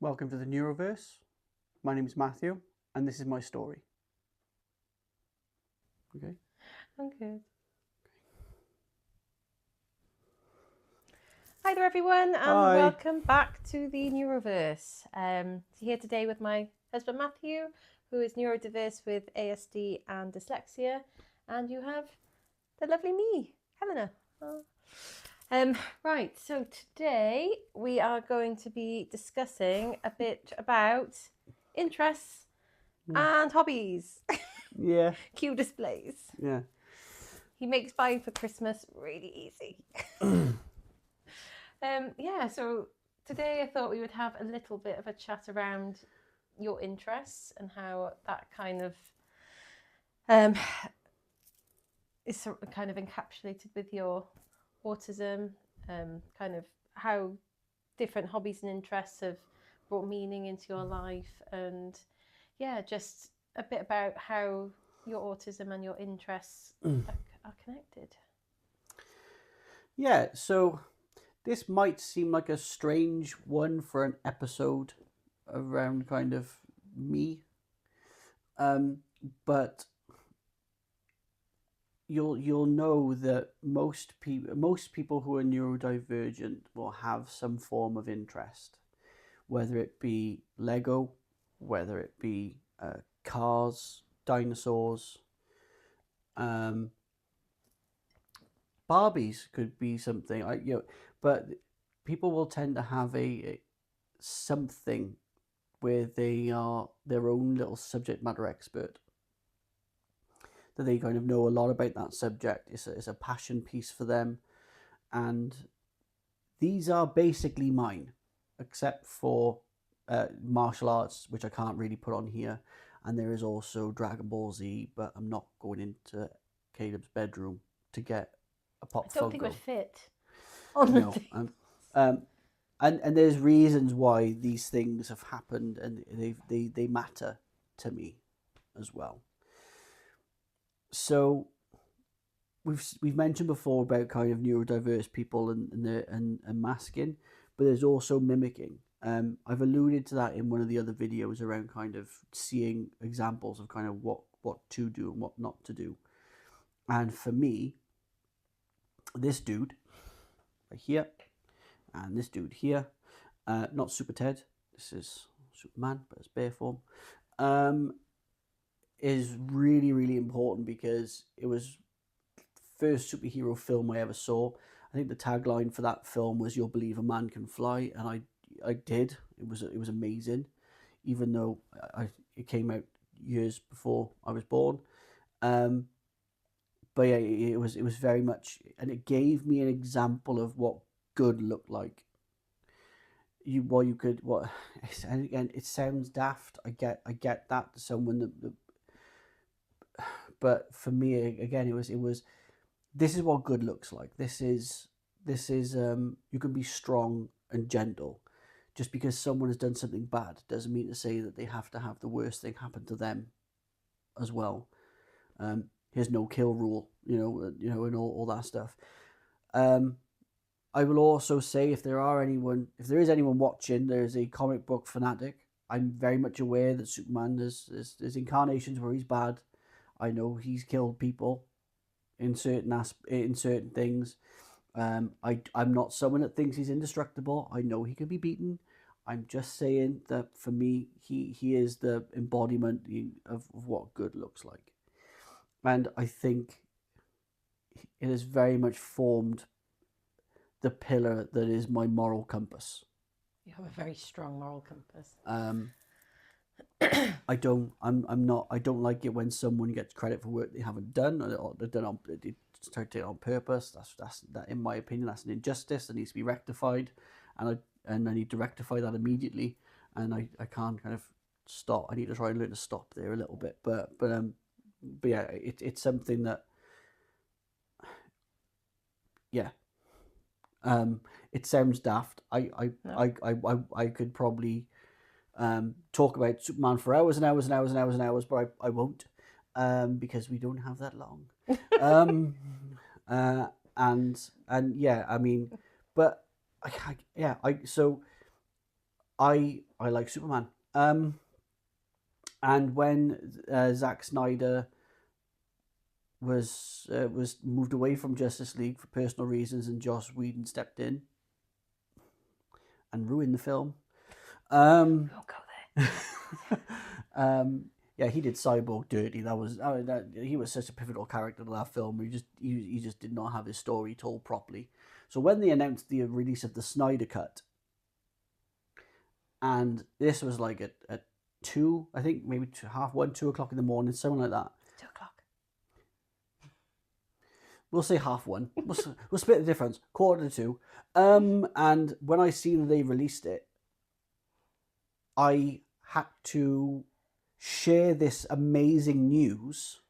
Welcome to the NeuroVerse. My name is Matthew, and this is my story. Okay. I'm good. Hi there, everyone, and Hi. welcome back to the NeuroVerse. Here today with my husband Matthew, who is neurodiverse with ASD and dyslexia, and you have the lovely me, Helena. Right, so today we are going to be discussing a bit about interests and hobbies. Yeah. Cue displays. Yeah. He makes buying for Christmas really easy. So today I thought we would have a little bit of a chat around your interests and how that kind of is kind of encapsulated with your autism, kind of how different hobbies and interests have brought meaning into your life, and just a bit about how your autism and your interests are connected. Yeah, so this might seem like a strange one for an episode around kind of me, but you'll know that most people who are neurodivergent will have some form of interest, whether it be Lego, whether it be cars, dinosaurs, Barbies could be something. But people will tend to have a something where they are their own little subject matter expert. That they kind of know a lot about that subject. It's a passion piece for them, and these are basically mine, except for martial arts, which I can't really put on here, and there is also Dragon Ball Z, but I'm not going into Caleb's bedroom to get a pop I don't Funko. think it would fit. No, and there's reasons why these things have happened, and they matter to me as well. So we've mentioned before about kind of neurodiverse people and masking, but there's also mimicking. I've alluded to that in one of the other videos around kind of seeing examples of kind of what to do and what not to do. And for me, this dude right here and this dude here, not Super Ted, this is Superman, but it's bear form, is really, really important because it was the first superhero film I ever saw. I think the tagline for that film was "You'll believe a man can fly," and I did. It was amazing, even though it came out years before I was born. But yeah, it was very much, and it gave me an example of what good looked like. And again, it sounds daft. I get that to someone that but for me, again, it was this is what good looks like. This is you can be strong and gentle. Just because someone has done something bad doesn't mean to say that they have to have the worst thing happen to them as well. Here's no kill rule, and all that stuff. I will also say if there is anyone watching, there's a comic book fanatic. I'm very much aware that Superman there's incarnations where he's bad. I know he's killed people in certain things. I'm not someone that thinks he's indestructible. I know he can be beaten. I'm just saying that for me, he is the embodiment of what good looks like, and I think it has very much formed the pillar that is my moral compass. You have a very strong moral compass. I don't like it when someone gets credit for work they haven't done, or they've done they started it on purpose. That in my opinion, that's an injustice that needs to be rectified, and I need to rectify that immediately, and I can't kind of stop. I need to try and learn to stop there a little bit, but yeah, it's something that yeah. It sounds daft. I could probably talk about Superman for hours and hours and hours and hours and hours, but I won't, because we don't have that long. And yeah, I mean, but so I like Superman. And when Zack Snyder was moved away from Justice League for personal reasons, and Joss Whedon stepped in and ruined the film. We'll go there. Yeah, he did Cyborg dirty. He was such a pivotal character in that film. He just did not have his story told properly. So when they announced the release of the Snyder Cut, and this was like at 2, I think maybe 2 o'clock in the morning, something like that. 2:00. We'll say 1:30. We'll split the difference. 1:45. And when I seen that they released it, I had to share this amazing news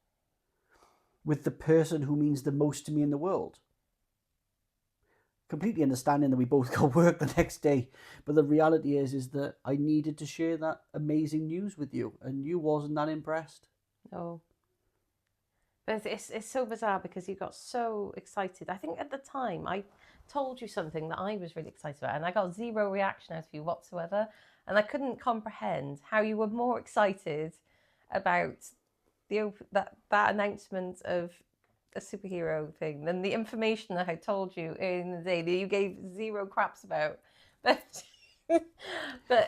with the person who means the most to me in the world. Completely understanding that we both got work the next day, but the reality is that I needed to share that amazing news with you, and you wasn't that impressed. No. But it's so bizarre because you got so excited. I think at the time I told you something that I was really excited about, and I got zero reaction out of you whatsoever. And I couldn't comprehend how you were more excited about that announcement of a superhero thing than the information that I told you in the day that you gave zero craps about. But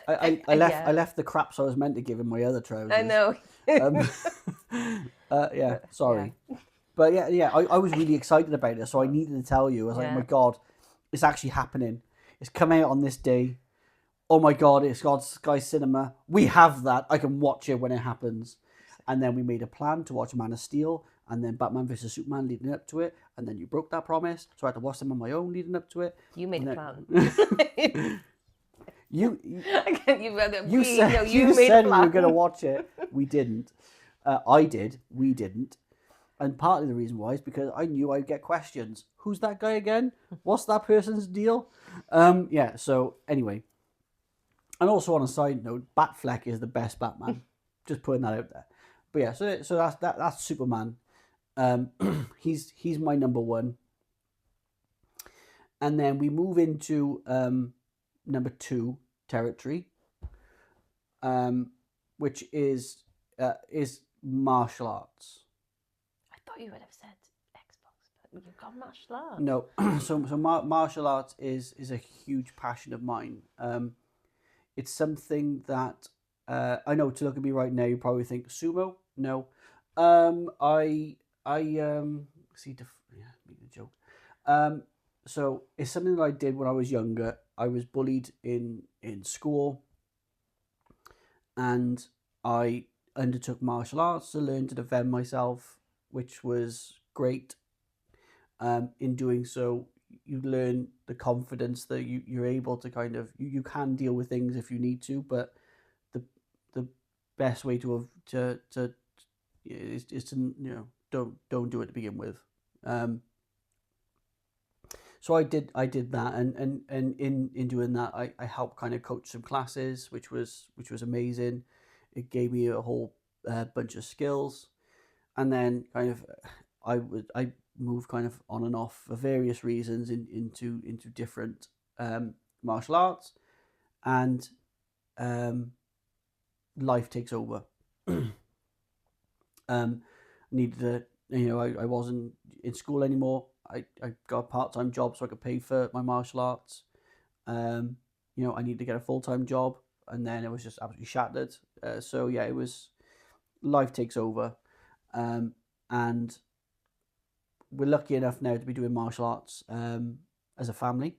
I left the craps I was meant to give in my other trousers. I know. Yeah, sorry. Yeah. But yeah, I was really excited about it, so I needed to tell you. I was like, oh my God, it's actually happening. It's coming out on this day. Oh my God, it's got Sky Cinema. We have that. I can watch it when it happens. And then we made a plan to watch Man of Steel, and then Batman vs Superman leading up to it, and then you broke that promise, so I had to watch them on my own leading up to it. You made a plan. You said you were going to watch it. We didn't. I did. We didn't. And partly the reason why is because I knew I'd get questions. Who's that guy again? What's that person's deal? Yeah, so anyway. And also on a side note, Batfleck is the best Batman. Just putting that out there. But yeah, so that's Superman. He's my number one. And then we move into number 2 territory, which is martial arts. I thought you would have said Xbox, but you've got martial arts. No, so martial arts is a huge passion of mine. It's something that I know. To look at me right now, you probably think sumo. No, I see. Make a joke. So it's something that I did when I was younger. I was bullied in school, and I undertook martial arts to learn to defend myself, which was great. In doing so, you learn the confidence that you're able to kind of you can deal with things if you need to, but the best way is to don't do it to begin with. So I did that, and in doing that, I helped kind of coach some classes, which was amazing. It gave me a whole bunch of skills, and then kind of I moved kind of on and off for various reasons into different martial arts, and life takes over. Needed to, I wasn't in school anymore. I got a part-time job so I could pay for my martial arts. I needed to get a full-time job, and then it was just absolutely shattered. So yeah, it was life takes over, and we're lucky enough now to be doing martial arts as a family.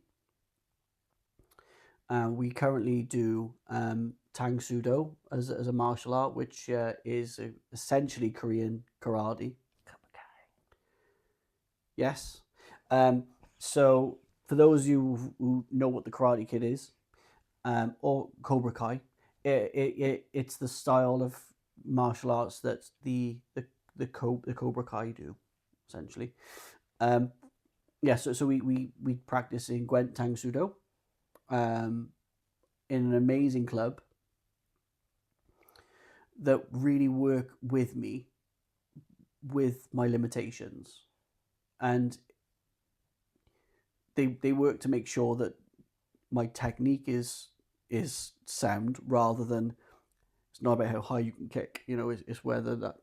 We currently do Tang Soo Do as a martial art, which is essentially Korean karate. Yes. So for those of you who know what the Karate Kid is, or Cobra Kai, it's the style of martial arts that the Cobra Kai do, essentially. So we practice in Gwent Tang Soo Do, in an amazing club that really work with me with my limitations, and they work to make sure that my technique is is sound, rather than it's not about how high you can kick. It's whether that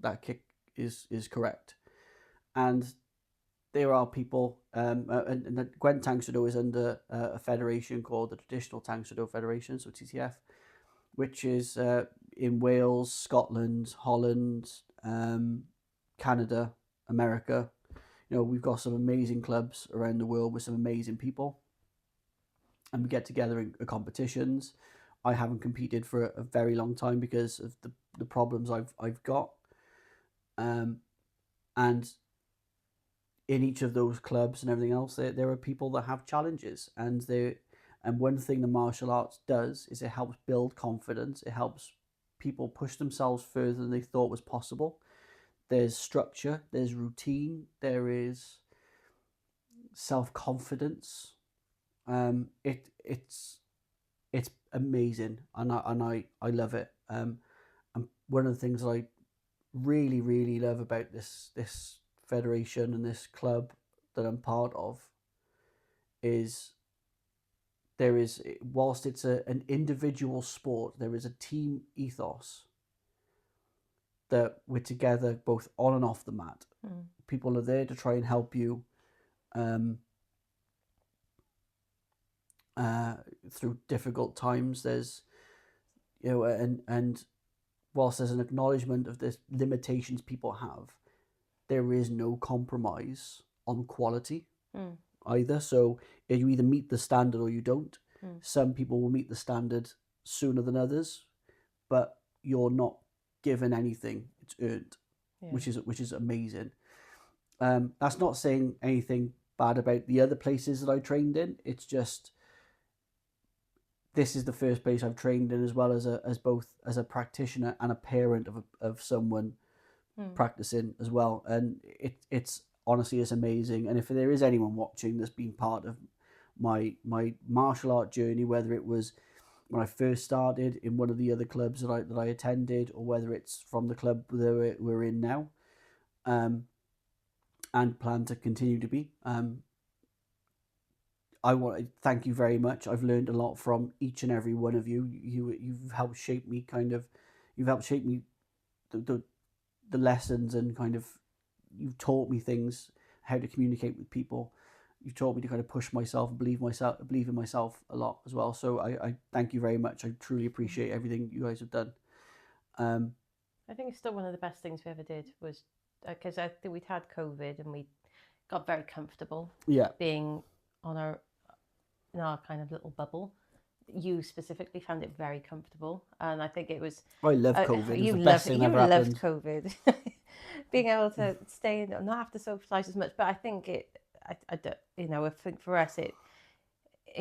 that kick is correct. And there are people, and Gwen Tang Soo Do is under a federation called the Traditional Tang Soo Do Federation, so TTF, which is in Wales, Scotland, Holland, Canada, America. We've got some amazing clubs around the world with some amazing people, and we get together in competitions. I haven't competed for a very long time because of the problems I've got, and in each of those clubs and everything else, there are people that have challenges, and one thing the martial arts does is it helps build confidence. It helps people push themselves further than they thought was possible. There's structure, there's routine, there is self-confidence. It's amazing, and I love it. And one of the things I really, really love about this federation and this club that I'm part of is whilst it's an individual sport, there is a team ethos that we're together both on and off the mat. People are there to try and help you through difficult times. There's and whilst there's an acknowledgement of the limitations people have, there is no compromise on quality either. So you either meet the standard or you don't. Some people will meet the standard sooner than others, but you're not given anything; it's earned, which is amazing. That's not saying anything bad about the other places that I trained in. It's just this is the first place I've trained in, as well as both as a practitioner and a parent of someone practicing as well. And it's honestly, it's amazing. And if there is anyone watching that's been part of my martial art journey, whether it was when I first started in one of the other clubs that I attended, or whether it's from the club that we're in now, and plan to continue to be, I want to thank you very much. I've learned a lot from each and every one of you. You've helped shape me you've helped shape me the lessons, and kind of you've taught me things, how to communicate with people. You've taught me to kind of push myself and believe in myself a lot as well. So I thank you very much. I truly appreciate everything you guys have done. I think it's still one of the best things we ever did, was because I think we'd had COVID and we got very comfortable being in our kind of little bubble. You specifically found it very comfortable, and I think it was. I love COVID. It was the best thing that ever happened. You loved COVID, being able to stay and not have to socialise as much. But I think I think for us it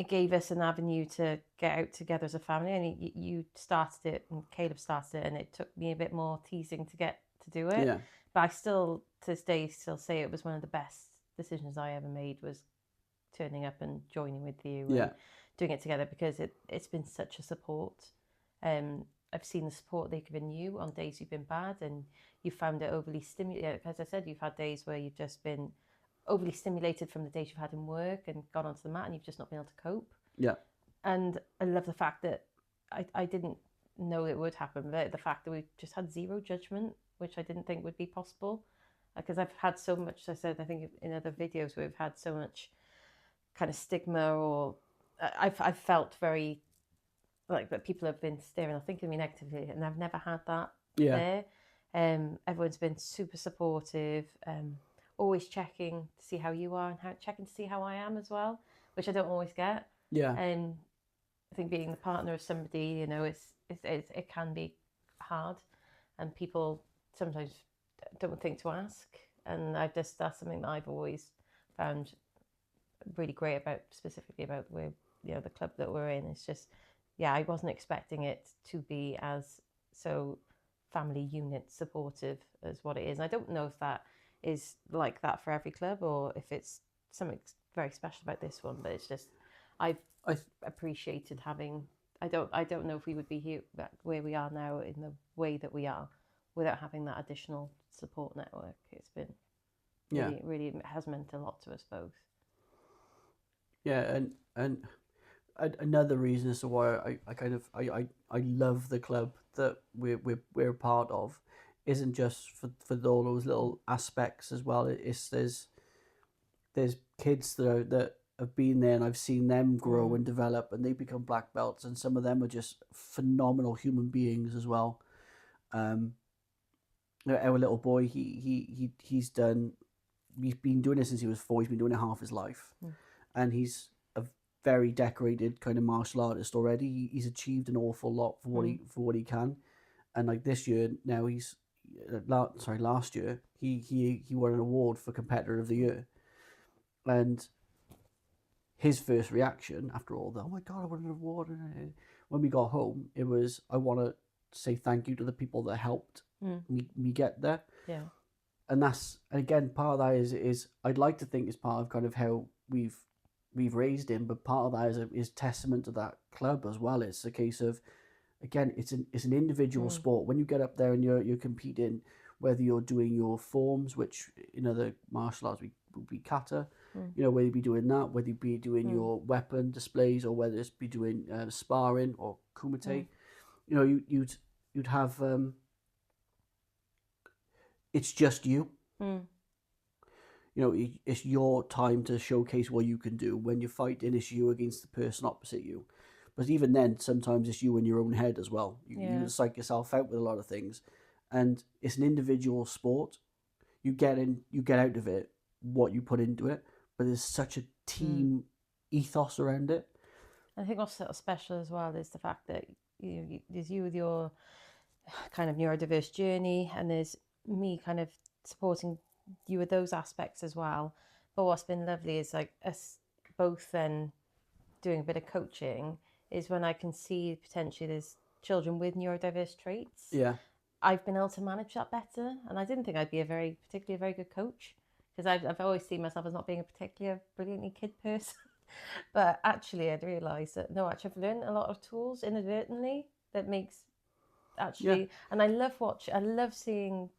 gave us an avenue to get out together as a family. And you started it, and Caleb started it, and it took me a bit more teasing to get to do it. Yeah. But I still, to this day, say it was one of the best decisions I ever made, was turning up and joining with you and doing it together, because it's been such a support. I've seen the support they've given you on days you've been bad and you found it overly stimulating. As I said, you've had days where you've just been overly stimulated from the days you've had in work and gone onto the mat and you've just not been able to cope. Yeah. And I love the fact that I didn't know it would happen, but the fact that we just had zero judgment, which I didn't think would be possible. Because I've had so much, I said, I think in other videos, where we've had so much kind of stigma, or I've felt very like that people have been staring or thinking of me negatively, and I've never had that there. Everyone's been super supportive, always checking to see how you are and checking to see how I am as well, which I don't always get. Yeah. I think being the partner of somebody, it can be hard, and people sometimes don't think to ask. And that's something that I've always found really great about, specifically about the club that we're in. It's just, I wasn't expecting it to be as so family unit supportive as what it is. And I don't know if that is like that for every club, or if it's something very special about this one, but it's just, I've appreciated having, I don't know if we would be here where we are now in the way that we are without having that additional support network. It's been really, really has meant a lot to us both. Yeah, and another reason as to why I love the club that we're a part of isn't just for all those little aspects as well. It's there's kids that have been there, and I've seen them grow and develop, and they become black belts, and some of them are just phenomenal human beings as well. Our little boy, he's been doing it since he was 4. He's been doing it half his life, and he's a very decorated kind of martial artist already. He's achieved an awful lot for what he can, and like this year now last year he won an award for competitor of the year, and his first reaction after all the, oh my God, I won an award, when we got home, it was, I want to say thank you to the people that helped me get there. Yeah. And that's, again, part of that is I'd like to think is part of kind of how we've raised him, but part of that is testament to that club as well. It's a case of, again, it's an individual sport. When you get up there and you're competing, whether you're doing your forms, which in other martial arts would be kata, whether you be doing that, whether you be doing your weapon displays, or whether it's be doing sparring or kumite, you'd have it's just you. It's your time to showcase what you can do. When you're fighting, it's you against the person opposite you. But even then, sometimes it's you in your own head as well. You psych yourself out with a lot of things, and it's an individual sport. You get out of it what you put into it, but there's such a team ethos around it. I think what's sort of special as well is the fact that there's you with your kind of neurodiverse journey, and there's me kind of supporting you with those aspects as well. But what's been lovely is like us both then doing a bit of coaching is when I can see potentially there's children with neurodiverse traits. Yeah. I've been able to manage that better, and I didn't think I'd be particularly a very good coach, because I've always seen myself as not being a particularly brilliantly kid person. But actually I'd realised that no, actually I've learned a lot of tools inadvertently that makes actually, and I love seeing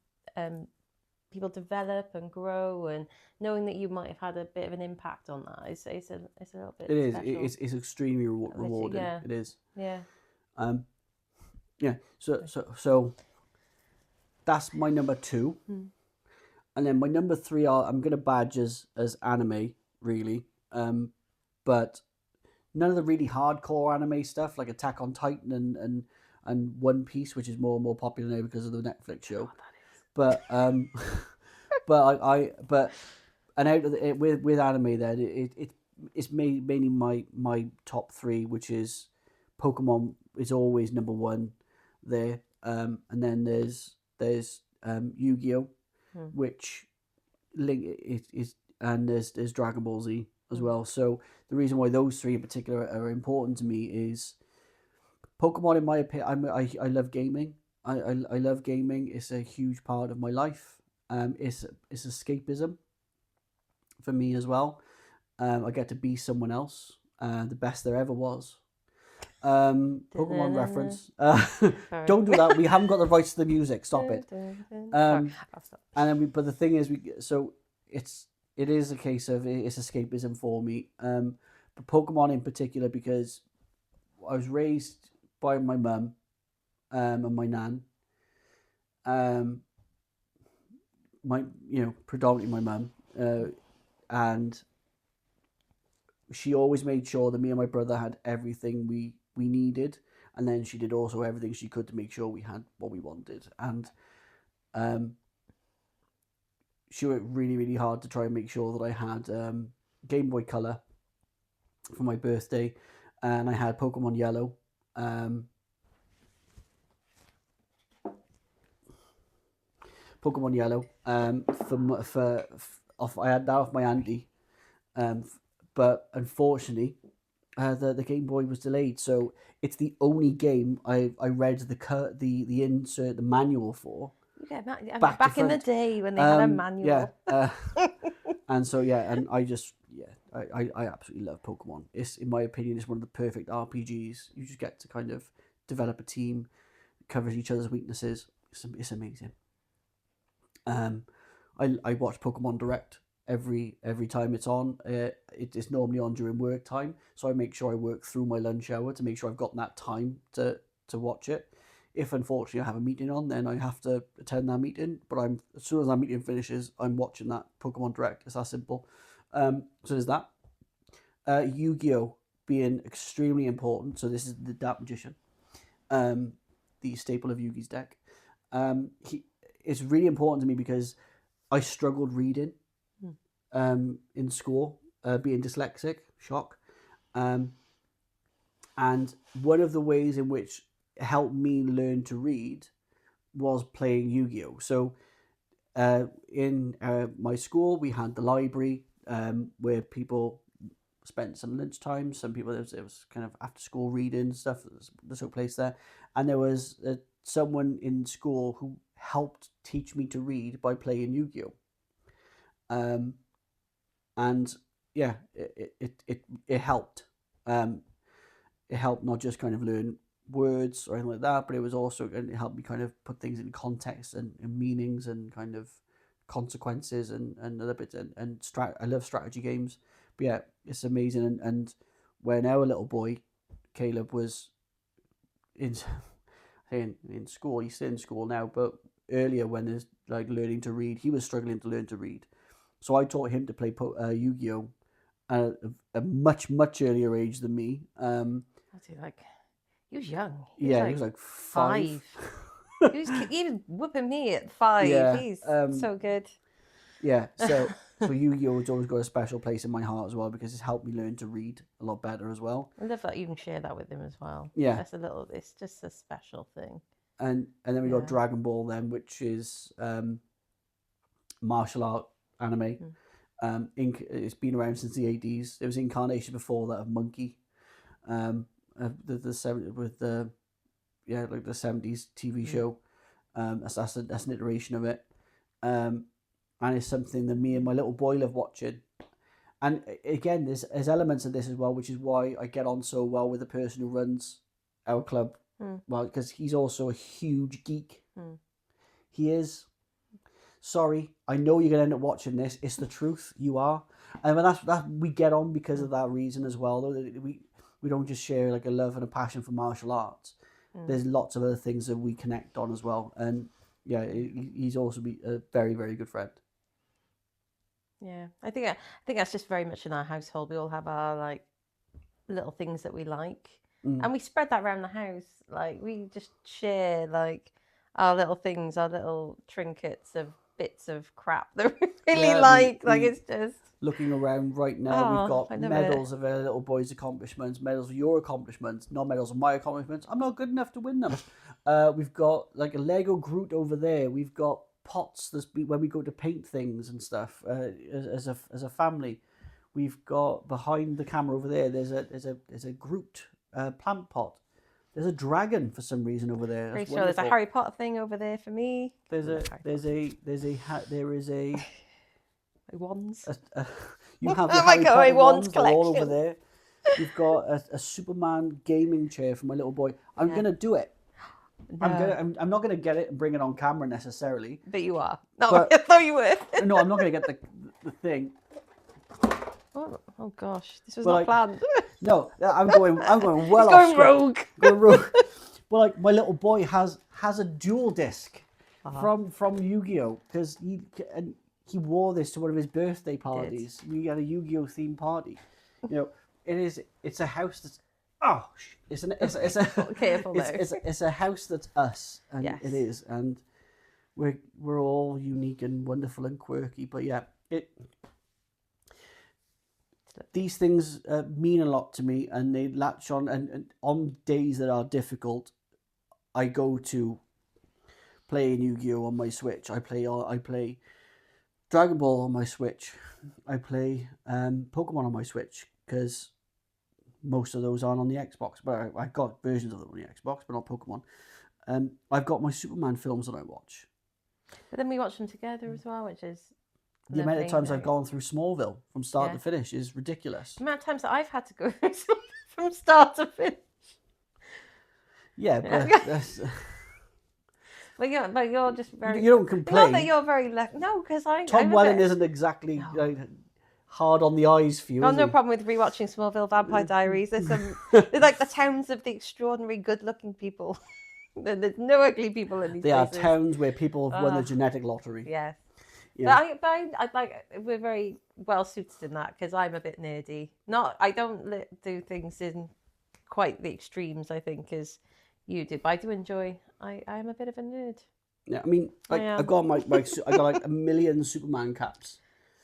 people develop and grow, and knowing that you might have had a bit of an impact on that. It's a little bit. It is. Special. It's extremely rewarding. Yeah. It is. Yeah. Yeah. So that's my number 2, and then my number 3 I'm gonna badge as anime, really, but none of the really hardcore anime stuff like Attack on Titan and One Piece, which is more and more popular now because of the Netflix show. But and out of it with anime, then it's mainly my top 3, which is Pokemon is always number 1 there, and then there's Yu-Gi-Oh, which is, and there's Dragon Ball Z as well. So the reason why those 3 in particular are important to me is Pokemon, in my opinion, I love gaming. I love gaming. It's a huge part of my life. It's escapism for me as well. I get to be someone else. The best there ever was. Pokemon reference. Don't do that. We haven't got the rights to the music. Stop it. And then but the thing is, it is a case of it's escapism for me. But Pokemon in particular, because I was raised by my mum and my nan. Predominantly my mum, and she always made sure that me and my brother had everything we needed, and then she did also everything she could to make sure we had what we wanted. And she worked really, really hard to try and make sure that I had Game Boy Color for my birthday, and I had Pokemon Yellow. Pokemon Yellow. I had that off my auntie, but unfortunately, the Game Boy was delayed. So it's the only game I read the insert, the manual for. Yeah, back in the day when they had a manual. Yeah, and so and I absolutely love Pokemon. It's, in my opinion, it's one of the perfect RPGs. You just get to kind of develop a team, covers each other's weaknesses. It's amazing. I watch Pokemon Direct every time it's on. It's normally on during work time, so I make sure I work through my lunch hour to make sure I've got that time to watch it. If unfortunately I have a meeting on, then I have to attend that meeting. But as soon as that meeting finishes, I'm watching that Pokemon Direct. It's that simple. So there's that. Yu-Gi-Oh being extremely important. So this is the Dark Magician, the staple of Yugi's deck. It's really important to me because I struggled reading in school, being dyslexic, shock. And one of the ways in which it helped me learn to read was playing Yu-Gi-Oh. So in my school, we had the library where people spent some lunchtime. Some people, it was kind of after school reading stuff that took place there. And there was someone in school who helped teach me to read by playing Yu-Gi-Oh. And yeah, it helped. It helped not just kind of learn words or anything like that, but it was also going to help me kind of put things in context and meanings and kind of consequences and other bits. I love strategy games. But yeah, it's amazing. And when our little boy, Caleb, was in school, he's still in school now, but earlier when there's like learning to read, he was struggling to learn to read. So I taught him to play Yu-Gi-Oh! At a much earlier age than me. He was young. He was like 5. He was whooping me at 5. Yeah, He's so good. Yeah, so Yu-Gi-Oh! Has always got a special place in my heart as well because it's helped me learn to read a lot better as well. I love that you can share that with him as well. Yeah, it's just a special thing. And then we got Dragon Ball then, which is martial art anime. It's been around since the 80s. There was incarnation before that of Monkey, the 70s with the 70s TV show. That's an iteration of it, and it's something that me and my little boy love watching. And again, there's elements of this as well, which is why I get on so well with the person who runs our club. Well, because he's also a huge geek. He is. Sorry, I know you're gonna end up watching this. It's the truth. You are, and that's we get on because of that reason as well. Though we don't just share like a love and a passion for martial arts. There's lots of other things that we connect on as well, and yeah, he's also a very, very good friend. Yeah, I think that's just very much in our household. We all have our like little things that we like, and we spread that around the house. Like we just share like our little things, our little trinkets of bits of crap that we really like. It's just looking around right now. We've got medals of our little boys' accomplishments, medals of your accomplishments, not medals of my accomplishments. I'm not good enough to win them. We've got like a Lego Groot over there. We've got pots when we go to paint things and stuff as a family. We've got behind the camera over there. There's a Groot plant pot. There's a dragon for some reason over there. Pretty sure there's a Harry Potter thing over there for me. There is a wands. You have the Harry Potter wands collection all over there. We've got a Superman gaming chair for my little boy. I'm gonna do it. No. I'm not gonna get it and bring it on camera necessarily. But you are. No, I thought you were. No, I'm not gonna get the thing. Oh gosh, this was not planned. No, I'm going well off. Going rogue. Going rogue. Well, like my little boy has a dual disc from Yu-Gi-Oh! Because he wore this to one of his birthday parties. We had a Yu-Gi-Oh! Themed party. You know, it's a house that's it's a house that's us, and it is, and we're all unique and wonderful and quirky. But yeah, these things mean a lot to me, and they latch on. And on days that are difficult, I go to playing Yu-Gi-Oh! On my Switch. I play Dragon Ball on my Switch. I play Pokémon on my Switch because most of those aren't on the Xbox. But I've got versions of them on the Xbox, but not Pokemon. I've got my Superman films that I watch. But then we watch them together as well, which is the amount of times I've gone through Smallville from start to finish is ridiculous. The amount of times that I've had to go through from start to finish. Yeah, but But you're just very. You don't complain. Not that you're very left. No, because Tom Welling isn't exactly hard on the eyes for you. I've no he? problem with rewatching Smallville Vampire Diaries. They're like the towns of the extraordinary good-looking people. There's no ugly people in these They places. are towns where people have won the genetic lottery. Yes. Yeah. But I like we're very well suited in that because I'm a bit nerdy. I don't do things in quite the extremes, I think, as you do. But I do enjoy. I'm a bit of a nerd. Yeah, I mean, like I've got I got like a million Superman caps.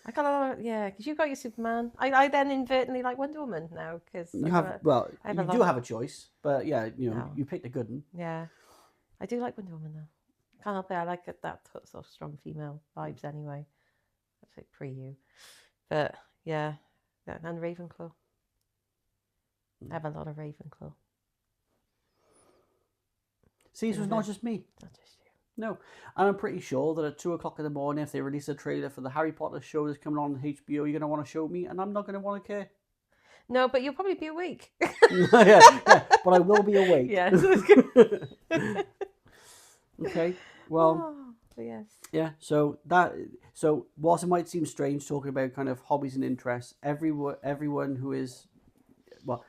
I got a lot of, because you got your Superman. I then inadvertently like Wonder Woman now because you do have a choice, but yeah, you picked a good one. Yeah, I do like Wonder Woman though. Can't help it. I like that sort of strong female vibes anyway. That's like pre-you, but yeah, and Ravenclaw. I have a lot of Ravenclaw. See, so it's not just me. Not just you. No, and I'm pretty sure that at 2:00 in the morning, if they release a trailer for the Harry Potter show that's coming on HBO, you're going to want to show me, and I'm not going to want to care. No, but you'll probably be awake. yeah, but I will be awake. Yeah. Okay. Well. Yes. Yeah. So whilst it might seem strange talking about kind of hobbies and interests, everyone who is, well,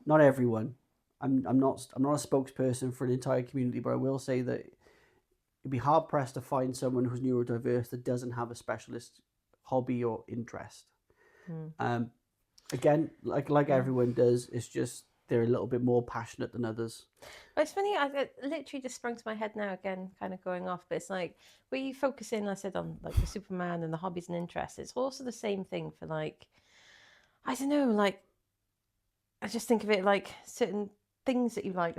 not everyone. I'm not a spokesperson for an entire community, but I will say that it'd be hard pressed to find someone who's neurodiverse that doesn't have a specialist hobby or interest. Again, like everyone does, it's just they're a little bit more passionate than others. But it's funny, it literally just sprung to my head now again, kind of going off, but it's like, were you focusing, I said, on like the Superman and the hobbies and interests, it's also the same thing for like, I don't know, like, I just think of it like certain things that you like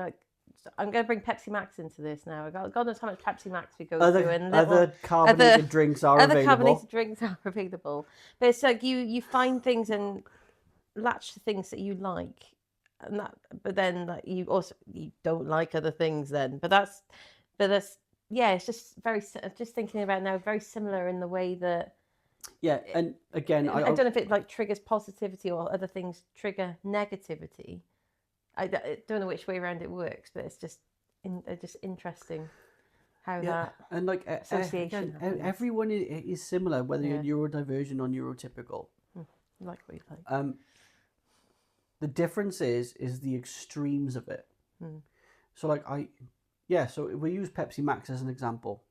I'm going to bring Pepsi Max into this now. God knows how much Pepsi Max we go through. And other carbonated drinks are available. Other carbonated drinks are available. But it's like you find things and latch to things that you like. And but then like, you don't like other things then. But that's it's just just thinking about now, very similar in the way that. Yeah, and again, I don't know if it like triggers positivity or other things trigger negativity. I don't know which way around it works, but it's just interesting how that and like association. Everyone is similar, whether you're neurodivergent or neurotypical. Like what you like. The difference is the extremes of it. So like so we use Pepsi Max as an example.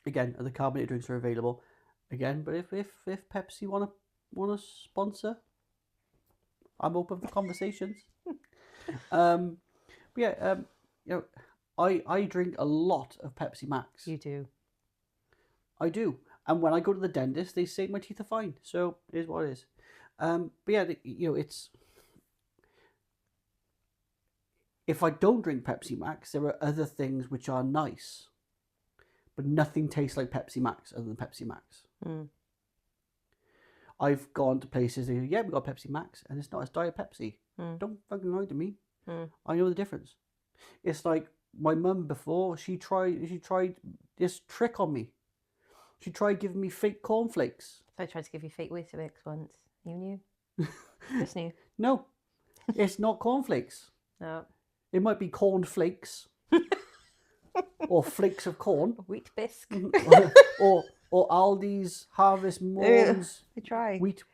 Again, the carbonated drinks are available. Again, but if Pepsi want to sponsor, I'm open for conversations. I drink a lot of Pepsi Max. You do. I do, and when I go to the dentist, they say my teeth are fine. So it is what it is. It's if I don't drink Pepsi Max, there are other things which are nice, but nothing tastes like Pepsi Max other than Pepsi Max. I've gone to places that go, we got Pepsi Max, and it's not, it's Diet Pepsi. Don't fucking lie to me. I know the difference. It's like my mum before, she tried this trick on me. She tried giving me fake cornflakes. I tried to give you fake Weetabix once. You knew? Just knew. No, it's not cornflakes. No. It might be corn flakes. Or flakes of corn. Wheat bisque. or Aldi's Harvest Moons. I try. Wheat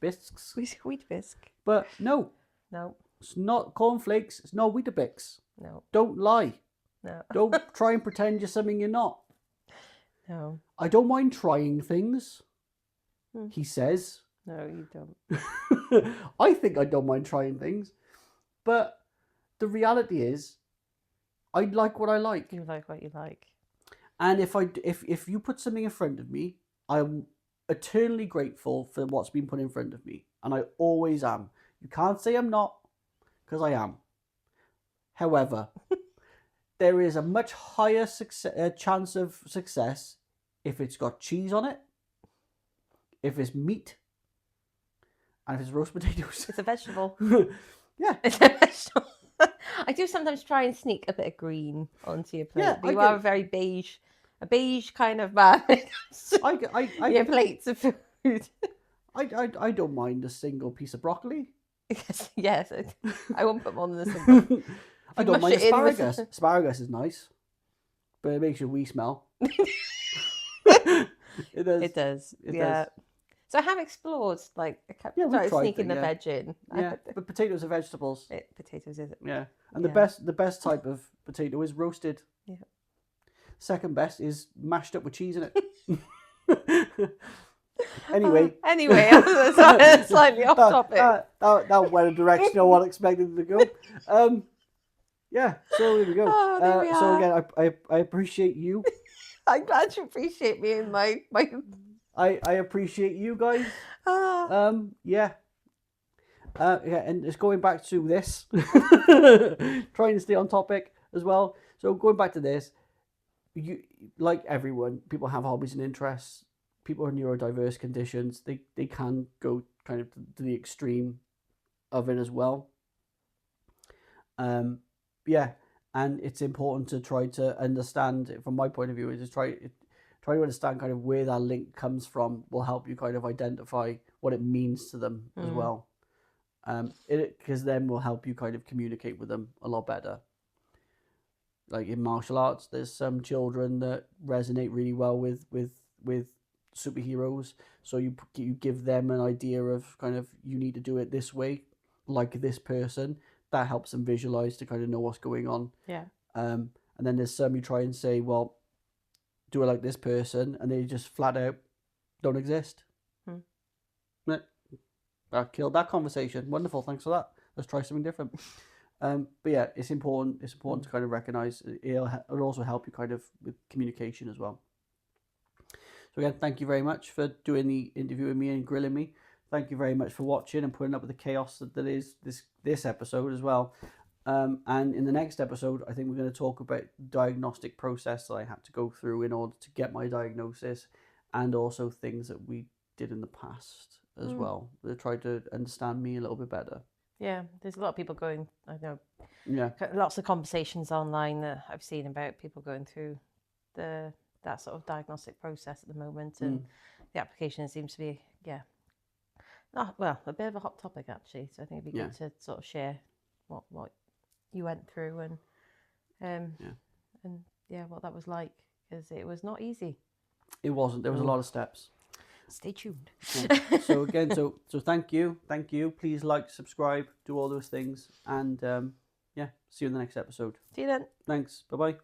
bisques. Wheat bisque. But no. No. It's not cornflakes. It's not Weetabix. No. Don't lie. No. Don't try and pretend you're something you're not. No. I don't mind trying things, he says. No, you don't. I think I don't mind trying things. But the reality is, I like what I like. You like what you like. And if you put something in front of me, I'm eternally grateful for what's been put in front of me. And I always am. You can't say I'm not, because I am. However, there is a much higher chance of success if it's got cheese on it, if it's meat, and if it's roast potatoes. It's a vegetable. Yeah. It's a vegetable. I do sometimes try and sneak a bit of green onto your plate. Yeah, but you are a very beige kind of man. Your plates of food. I don't mind a single piece of broccoli. Yes. I won't put more than a single. I don't mind asparagus. Asparagus is nice. but it makes your wee smell. It does. It does. It Yeah. does. So I have explored, like, I kept Yeah, we've tried sneaking that, the yeah. veg in. Yeah, but potatoes are vegetables. Potatoes is it? Yeah, and Yeah. the best type of potato is roasted. Yeah. Second best is mashed up with cheese in it. Anyway, Anyway, slightly off topic. that went a direction I wasn't expected to go. Yeah, so there we go. Oh, there we so are. again, I appreciate you. I'm glad you appreciate me and my. I appreciate you guys. Yeah. Yeah, and it's going back to this, trying to stay on topic as well. So going back to this, you, like everyone, people have hobbies and interests. People with neurodiverse conditions, they can go kind of to the extreme of it as well. Yeah, and it's important to try to understand, from my point of view, is to try to understand kind of where that link comes from. Will help you kind of identify what it means to them as well. Because then will help you kind of communicate with them a lot better. Like in martial arts, there's some children that resonate really well with superheroes. So you give them an idea of kind of, you need to do it this way, like this person. That helps them visualize to kind of know what's going on. Yeah. And then there's some you try and say, well, do it like this person, and they just flat out don't exist. I killed that conversation. Wonderful, thanks for that. Let's try something different. But yeah, it's important. It's important to kind of recognize. It'll also help you kind of with communication as well. So again, thank you very much for doing the interview with me and grilling me. Thank you very much for watching and putting up with the chaos that is this episode as well. And in the next episode, I think we're going to talk about the diagnostic process that I had to go through in order to get my diagnosis, and also things that we did in the past as well. They tried to understand me a little bit better. Yeah, there's a lot of people going, I know, yeah, lots of conversations online that I've seen about people going through that sort of diagnostic process at the moment, and the application seems to be, a bit of a hot topic actually. So I think it'd be good to sort of share what you went through and what that was like, because it was not easy. It wasn't. There was a lot of steps. Stay tuned. Yeah. So again, so thank you. Please like, subscribe, do all those things, and see you in the next episode. See you then. Thanks. Bye bye.